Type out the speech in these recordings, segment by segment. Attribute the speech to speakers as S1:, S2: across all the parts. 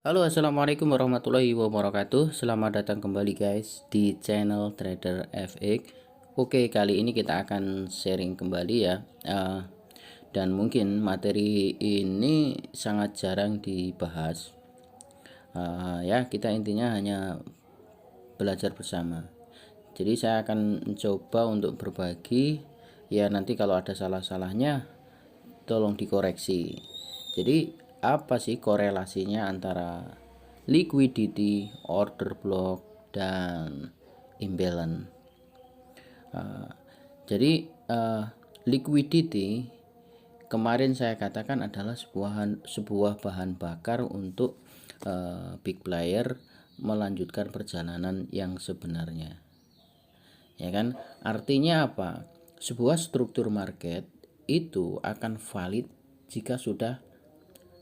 S1: Halo, assalamualaikum warahmatullahi wabarakatuh. Selamat datang kembali guys di channel Trader FX. Oke, kali ini kita akan sharing kembali ya. Dan mungkin materi ini sangat jarang dibahas. Ya, kita intinya hanya belajar bersama. Jadi saya akan mencoba untuk berbagi. Ya, nanti kalau ada salah-salahnya tolong dikoreksi. Jadi apa sih korelasinya antara liquidity, order block, dan imbalance? Jadi liquidity kemarin saya katakan adalah sebuah bahan bakar untuk big player melanjutkan perjalanan yang sebenarnya, ya kan? Artinya apa? Sebuah struktur market itu akan valid jika sudah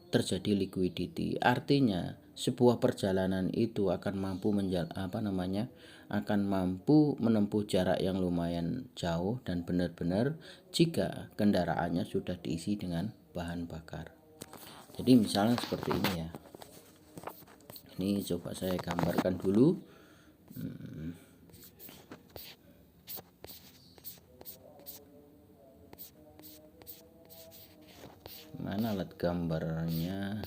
S1: terjadi liquidity. Artinya sebuah perjalanan itu akan mampu akan mampu menempuh jarak yang lumayan jauh dan benar-benar jika kendaraannya sudah diisi dengan bahan bakar. Jadi misalnya seperti ini ya. Ini coba saya gambarkan dulu. Mana alat gambarnya?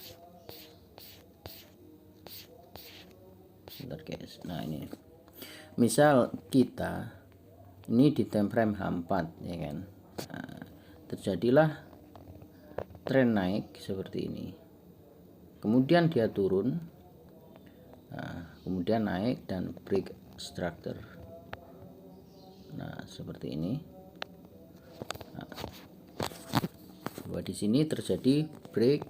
S1: Bentar guys. Nah ini, misal kita ini di time frame H4 ya kan. Nah, terjadilah tren naik seperti ini, kemudian dia turun, kemudian naik dan break structure. Nah seperti ini. Bahwa di sini terjadi break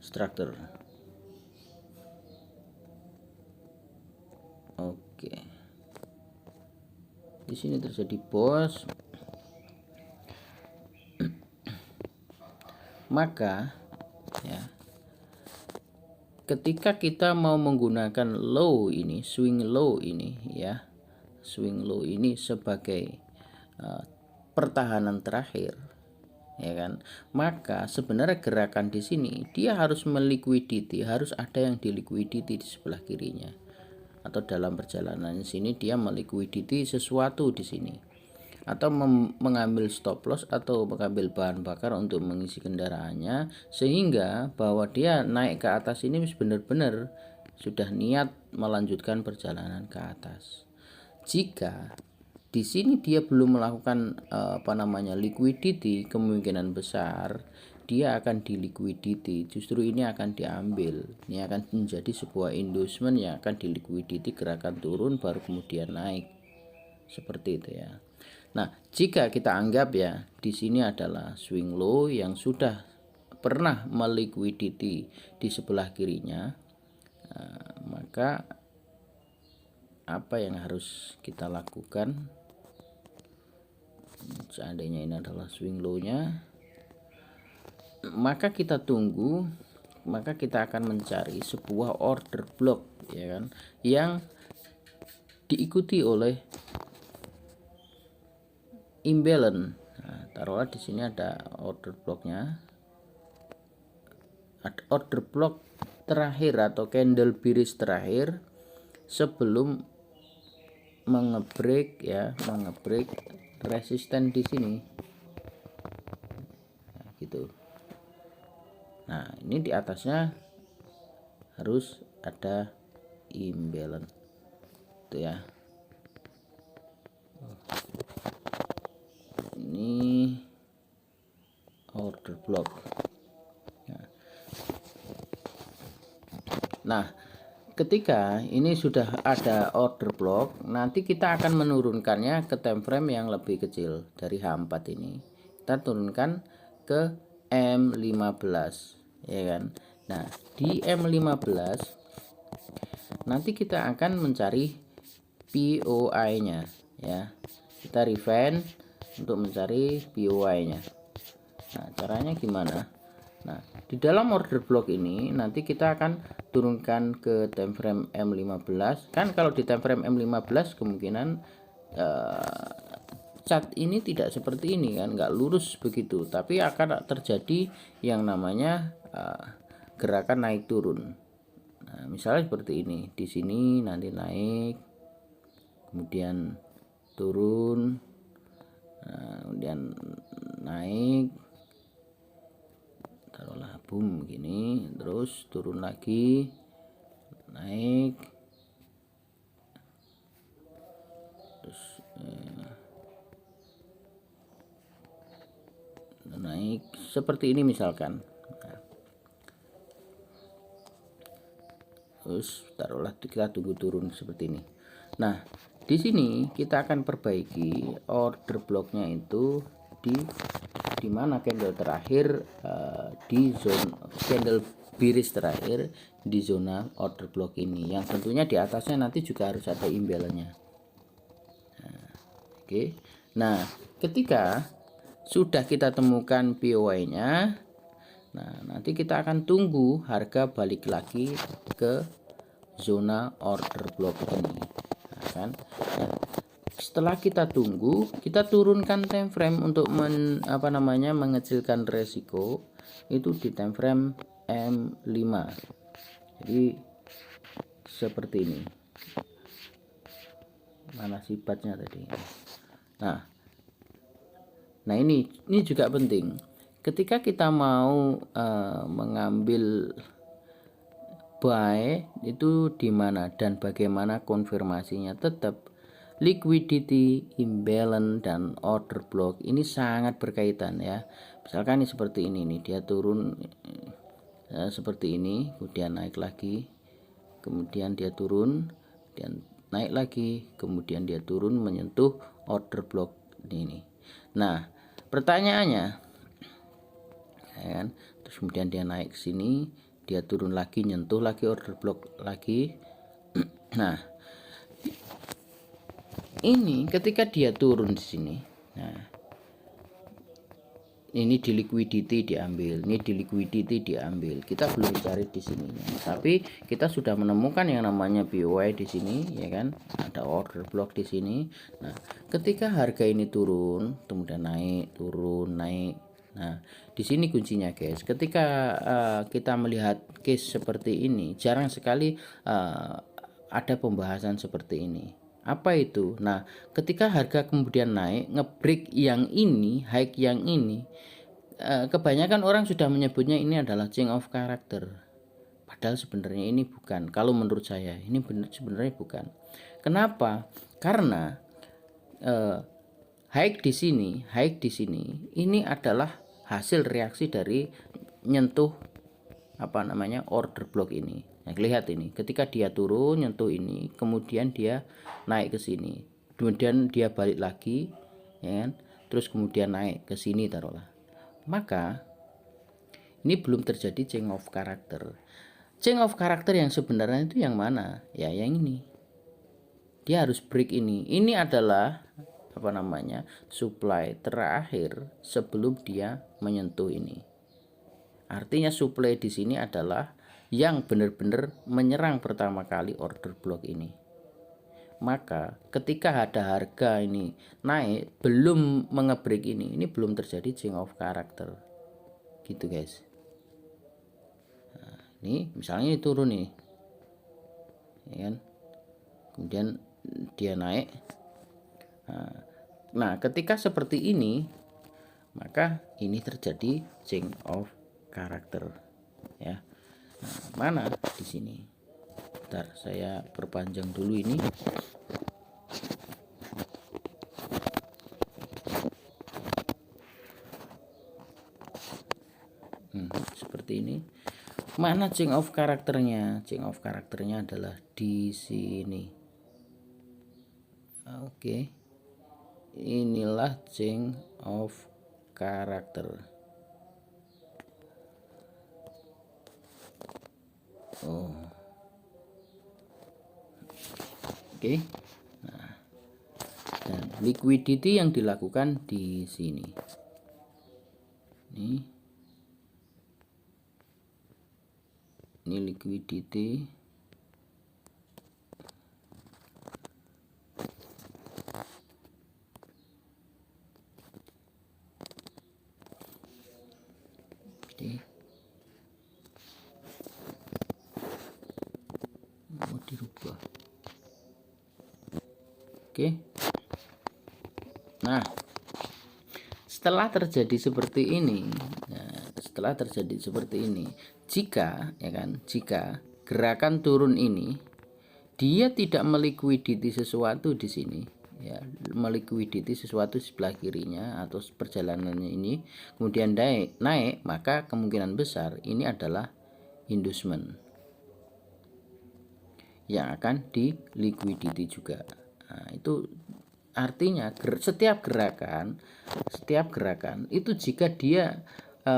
S1: structure. Oke. Di sini terjadi bos. Maka ya, ketika kita mau menggunakan low ini, swing low ini ya, swing low ini sebagai pertahanan terakhir, ya kan, maka sebenarnya gerakan di sini dia harus meliquidity, harus ada yang diliquidity di sebelah kirinya, atau dalam perjalanan sini dia meliquidity sesuatu di sini, atau mengambil stop loss atau mengambil bahan bakar untuk mengisi kendaraannya, sehingga bahwa dia naik ke atas ini benar-benar sudah niat melanjutkan perjalanan ke atas. Jika di sini dia belum melakukan liquidity, kemungkinan besar dia akan diliquidity. Justru ini akan diambil, ini akan menjadi sebuah endorsement yang akan diliquidity, gerakan turun baru kemudian naik, seperti itu ya. Nah, jika kita anggap ya di sini adalah swing low yang sudah pernah meliquidity di sebelah kirinya, maka apa yang harus kita lakukan? Seandainya ini adalah swing low-nya, maka kita tunggu, maka kita akan mencari sebuah order block ya kan, yang diikuti oleh imbalance. Nah, taruhlah di sini ada order blocknya, ada order block terakhir atau candle bearish terakhir sebelum mengebreak resisten di sini. Nah, gitu. Nah, ini di atasnya harus ada imbalance. Itu ya. Ini order block. Nah, ketika ini sudah ada order block, nanti kita akan menurunkannya ke time frame yang lebih kecil dari H4 ini. Kita turunkan ke M15 ya kan. Nah, di M15 nanti kita akan mencari POI-nya ya. Kita refine untuk mencari POI-nya. Nah, caranya gimana? Nah, di dalam order block ini nanti kita akan turunkan ke time frame M15. Kan kalau di time frame M15 kemungkinan chart ini tidak seperti ini kan, nggak lurus begitu, tapi akan terjadi yang namanya gerakan naik turun. Nah, misalnya seperti ini, di sini nanti naik, kemudian turun, kemudian naik, taruhlah boom gini, terus turun lagi, naik, terus naik seperti ini misalkan. Terus taruhlah kita tunggu turun seperti ini. Nah, di sini kita akan perbaiki order blocknya itu di mana candle terakhir, di zona candle bearish terakhir di zona order block ini, yang tentunya di atasnya nanti juga harus ada imbalannya. Nah, oke. Nah, ketika sudah kita temukan POI-nya, nah nanti kita akan tunggu harga balik lagi ke zona order block ini. Nah, kan? Nah, setelah kita tunggu, kita turunkan time frame untuk mengecilkan resiko itu di time frame M5. Jadi seperti ini. Mana sifatnya tadi? Nah ini juga penting. Ketika kita mau mengambil buy itu di mana dan bagaimana konfirmasinya, tetap liquidity, imbalance, dan order block ini sangat berkaitan ya. Misalkan ini seperti ini nih, dia turun seperti ini, kemudian naik lagi, kemudian dia turun, dan naik lagi, kemudian dia turun menyentuh order block ini. Nah, pertanyaannya, ya kan? Terus kemudian dia naik ke sini, dia turun lagi, nyentuh lagi order block lagi. Nah, ini ketika dia turun di sini, nah ini di liquidity diambil, ini di liquidity diambil. Kita belum cari di sini, tapi kita sudah menemukan yang namanya POI di sini, ya kan? Ada order block di sini. Nah, ketika harga ini turun, kemudian naik, turun, naik. Nah, di sini kuncinya, guys. Ketika kita melihat case seperti ini, jarang sekali ada pembahasan seperti ini. Apa itu? Nah, ketika harga kemudian naik, ngebreak yang ini, high yang ini, kebanyakan orang sudah menyebutnya ini adalah change of character. Padahal sebenarnya ini bukan. Kalau menurut saya, ini sebenarnya bukan. Kenapa? Karena high di sini, ini adalah hasil reaksi dari nyentuh order block ini. Nah, lihat ini, ketika dia turun nyentuh ini, kemudian dia naik ke sini, kemudian dia balik lagi, ya kan? Terus kemudian naik ke sini taruhlah. Maka ini belum terjadi change of character. Change of character yang sebenarnya itu yang mana? Ya, yang ini. Dia harus break ini. Ini adalah supply terakhir sebelum dia menyentuh ini. Artinya supply di sini adalah yang benar-benar menyerang pertama kali order block ini. Maka ketika ada harga ini naik belum mengebreak ini belum terjadi change of character. Gitu, guys. Nah, ini misalnya ini turun nih. Ya kan? Kemudian dia naik. Nah, ketika seperti ini maka ini terjadi change of character ya. Nah, mana di sini? Bentar, saya perpanjang dulu ini. Seperti ini. Mana change of karakternya? Change of karakternya adalah di sini. Oke. Inilah change of karakter. Oke. Nah, dan liquidity yang dilakukan di sini. Ini liquidity. Oke. dirubah. Oke. Nah, setelah terjadi seperti ini, jika gerakan turun ini dia tidak melikuiditi sesuatu di sini, ya, melikuiditi sesuatu di sebelah kirinya atau perjalanannya ini kemudian naik, maka kemungkinan besar ini adalah inducement yang akan dilikuiditi juga. Nah, itu artinya setiap gerakan itu jika dia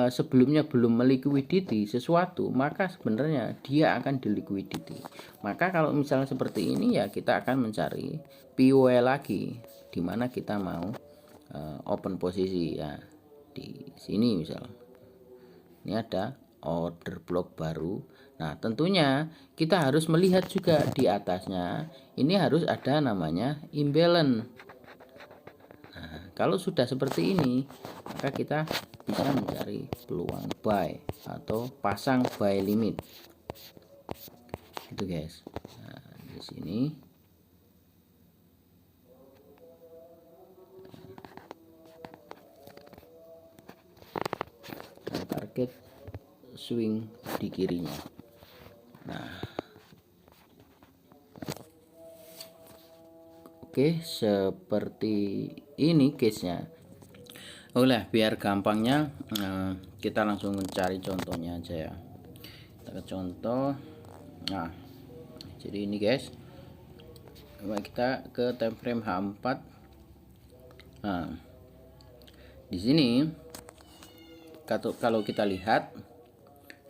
S1: sebelumnya belum melikuiditi sesuatu, maka sebenarnya dia akan dilikuiditi. Maka kalau misalnya seperti ini, ya kita akan mencari POE lagi, dimana kita mau open posisi, ya di sini misal ini ada order block baru. Nah, tentunya kita harus melihat juga di atasnya ini harus ada namanya imbalance. Nah, kalau sudah seperti ini, maka kita bisa mencari peluang buy atau pasang buy limit. Itu guys. Nah, di sini target swing di kirinya. Nah, oke, seperti ini case-nya. Oleh biar gampangnya kita langsung mencari contohnya aja ya. Kita ke contoh. Nah, jadi ini guys, kita ke time frame H4. Nah, di sini kalau kita lihat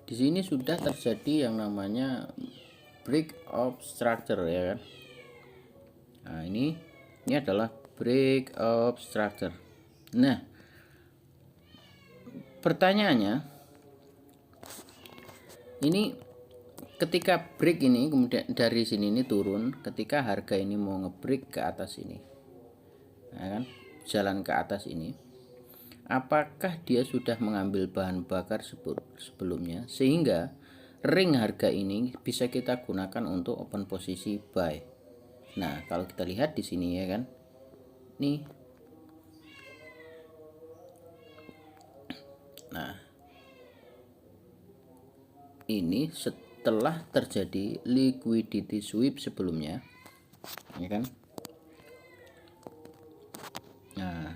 S1: di sini sudah terjadi yang namanya break of structure, ya kan. Nah, ini adalah break of structure. Nah, pertanyaannya ini ketika break ini kemudian dari sini ini turun, ketika harga ini mau ngebreak ke atas ini, ya kan, jalan ke atas ini, apakah dia sudah mengambil bahan bakar sebelumnya sehingga ring harga ini bisa kita gunakan untuk open posisi buy. Nah, kalau kita lihat di sini, ya kan, nih. Nah, ini setelah terjadi liquidity sweep sebelumnya, ya kan. Nah,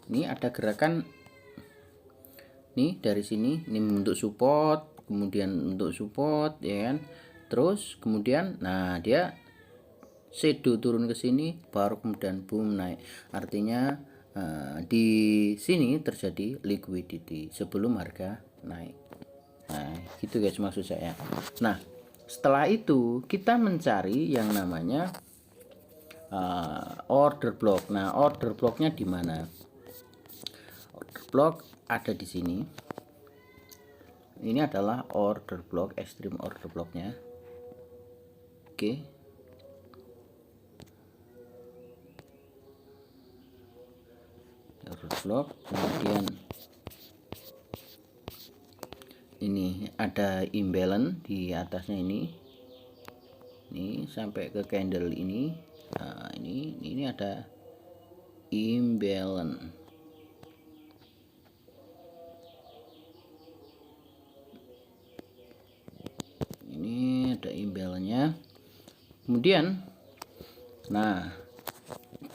S1: ini ada gerakan nih dari sini, ini membentuk support, kemudian untuk support, ya kan. Terus kemudian nah dia shadow turun ke sini, baru kemudian boom naik. Artinya di sini terjadi liquidity sebelum harga naik. Nah, gitu guys maksud saya. Nah, setelah itu kita mencari yang namanya order block. Nah, order blocknya di mana? Order block ada di sini. Ini adalah order block, extreme order blocknya. Oke. Order block, kemudian ini ada imbalance di atasnya ini sampai ke candle ini. Nah, ini ada imbalance. Ini ada imbalance-nya. Kemudian nah,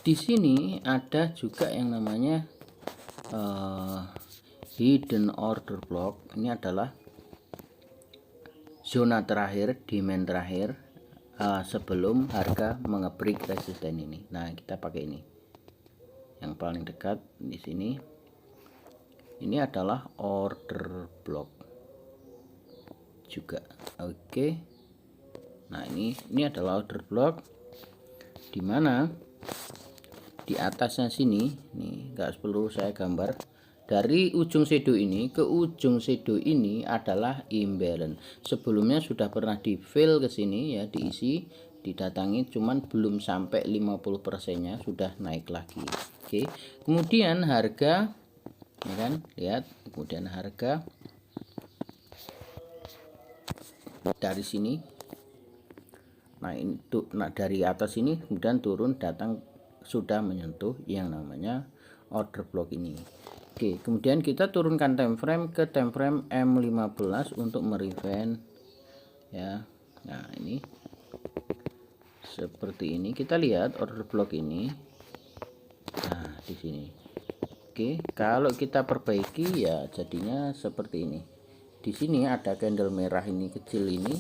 S1: di sini ada juga yang namanya hidden order block. Ini adalah zona terakhir, demand terakhir sebelum harga mengebreak resisten ini. Nah, kita pakai ini yang paling dekat di sini. Ini adalah order block juga. Oke. Nah, ini adalah order block di mana di atasnya sini nih, nggak perlu saya gambar, dari ujung shadow ini ke ujung shadow ini adalah imbalance. Sebelumnya sudah pernah di fill ke sini, ya, diisi, didatangi, cuman belum sampai 50%-nya sudah naik lagi. Oke. Kemudian harga, ya kan, lihat, kemudian harga dari sini Nah ini tuh, nah dari atas ini kemudian turun datang sudah menyentuh yang namanya order block ini. Oke, kemudian kita turunkan time frame ke time frame M15 untuk merevent ya. Nah ini seperti ini, kita lihat order block ini. Nah di sini. Oke, kalau kita perbaiki ya jadinya seperti ini. Di sini ada candle merah ini kecil ini.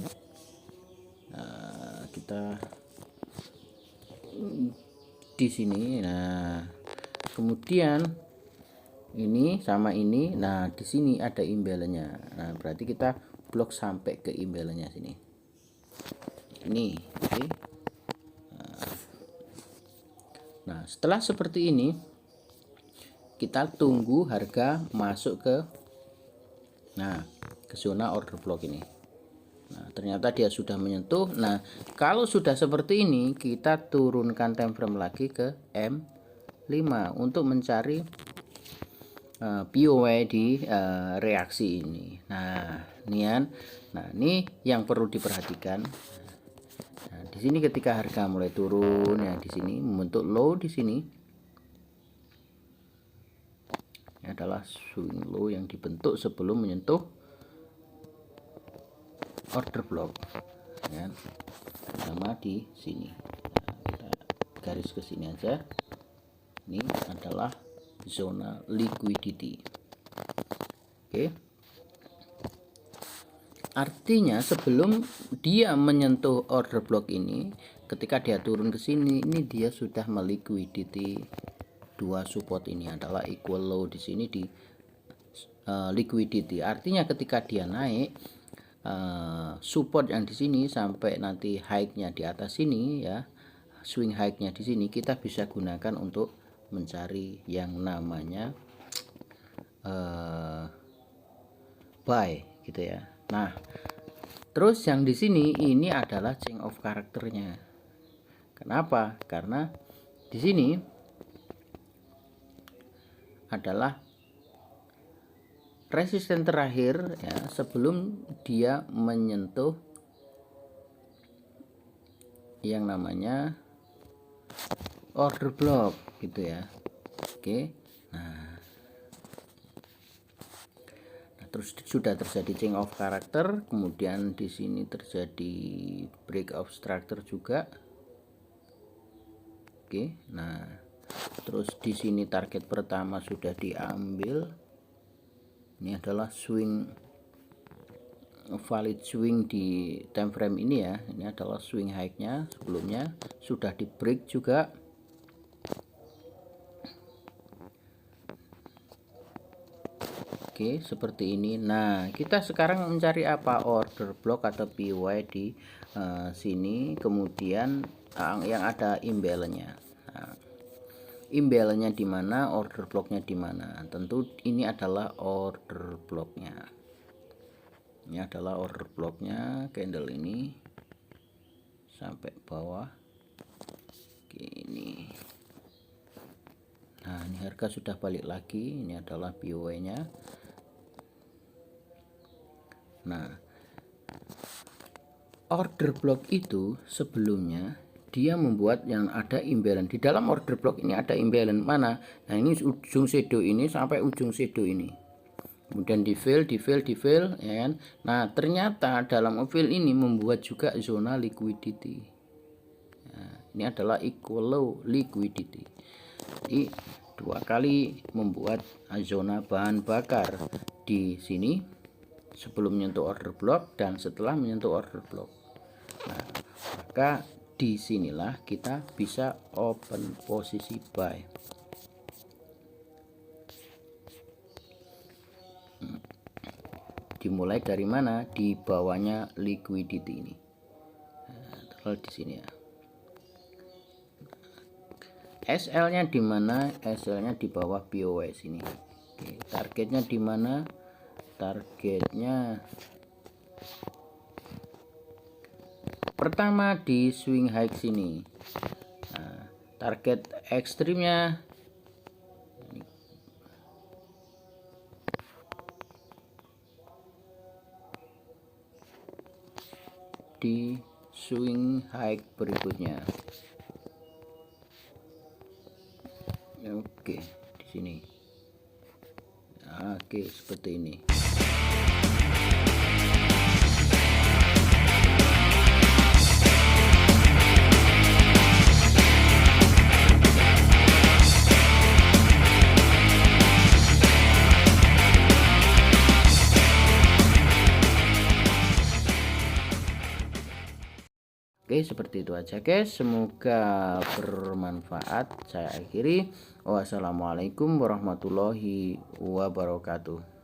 S1: Nah, kita di sini. Nah, kemudian ini sama ini. Nah, di sini ada imbalannya. Nah, berarti kita blok sampai ke imbalannya sini. Ini, oke. Nah, setelah seperti ini kita tunggu harga masuk ke ke zona order block ini. Nah, ternyata dia sudah menyentuh. Nah, kalau sudah seperti ini kita turunkan time frame lagi ke M5 untuk mencari POY di reaksi ini. Nah, nian. Nah, ini yang perlu diperhatikan. Nah, di sini ketika harga mulai turun ya, di sini membentuk low di sini. Ini adalah swing low yang dibentuk sebelum menyentuh order block. Ya. Sama di sini. Nah, kita garis ke sini aja. Ini adalah zona liquidity. Oke. Artinya sebelum dia menyentuh order block ini, ketika dia turun ke sini, ini dia sudah meliquidity dua support ini adalah equal low di sini di liquidity. Artinya ketika dia naik support yang di sini sampai nanti high-nya di atas sini ya, swing high-nya di sini kita bisa gunakan untuk mencari yang namanya buy gitu ya. Nah, terus yang di sini ini adalah change of karakternya. Kenapa? Karena di sini adalah resisten terakhir ya sebelum dia menyentuh yang namanya order block gitu ya. Oke. Nah, terus sudah terjadi change of karakter, kemudian di sini terjadi break of structure juga. Oke. Nah, terus di sini target pertama sudah diambil. Ini adalah swing valid swing di time frame ini ya. Ini adalah swing high-nya, sebelumnya sudah di break juga. Oke, seperti ini. Nah, kita sekarang mencari apa? Order block atau PY di sini, kemudian yang ada imbalance-nya. Nah, imbalance-nya di mana, order blocknya di mana? Tentu ini adalah order blocknya. Ini adalah order blocknya, candle ini sampai bawah. Oke, ini. Nah, ini harga sudah balik lagi. Ini adalah POY-nya. Nah, order block itu sebelumnya dia membuat yang ada imbalance. Di dalam order block ini ada imbalance mana? Nah, ini ujung shadow ini sampai ujung shadow ini. Kemudian di fill ya kan? Nah, ternyata dalam fill ini membuat juga zona liquidity. Nah, ini adalah equal low liquidity. Jadi dua kali membuat zona bahan bakar di sini sebelum menyentuh order block dan setelah menyentuh order block. Nah, maka disinilah kita bisa open posisi buy. Dimulai dari mana? Di bawahnya liquidity ini. Nah, terlalu di sini ya. SL-nya di mana? SL-nya di bawah POY sini. Oke, targetnya di mana? Targetnya pertama di swing high sini. Nah, target ekstrimnya di swing high berikutnya. Oke, di sini. Oke, seperti ini. Oke, seperti itu aja guys, semoga bermanfaat. Saya akhiri. Wassalamualaikum warahmatullahi wabarakatuh.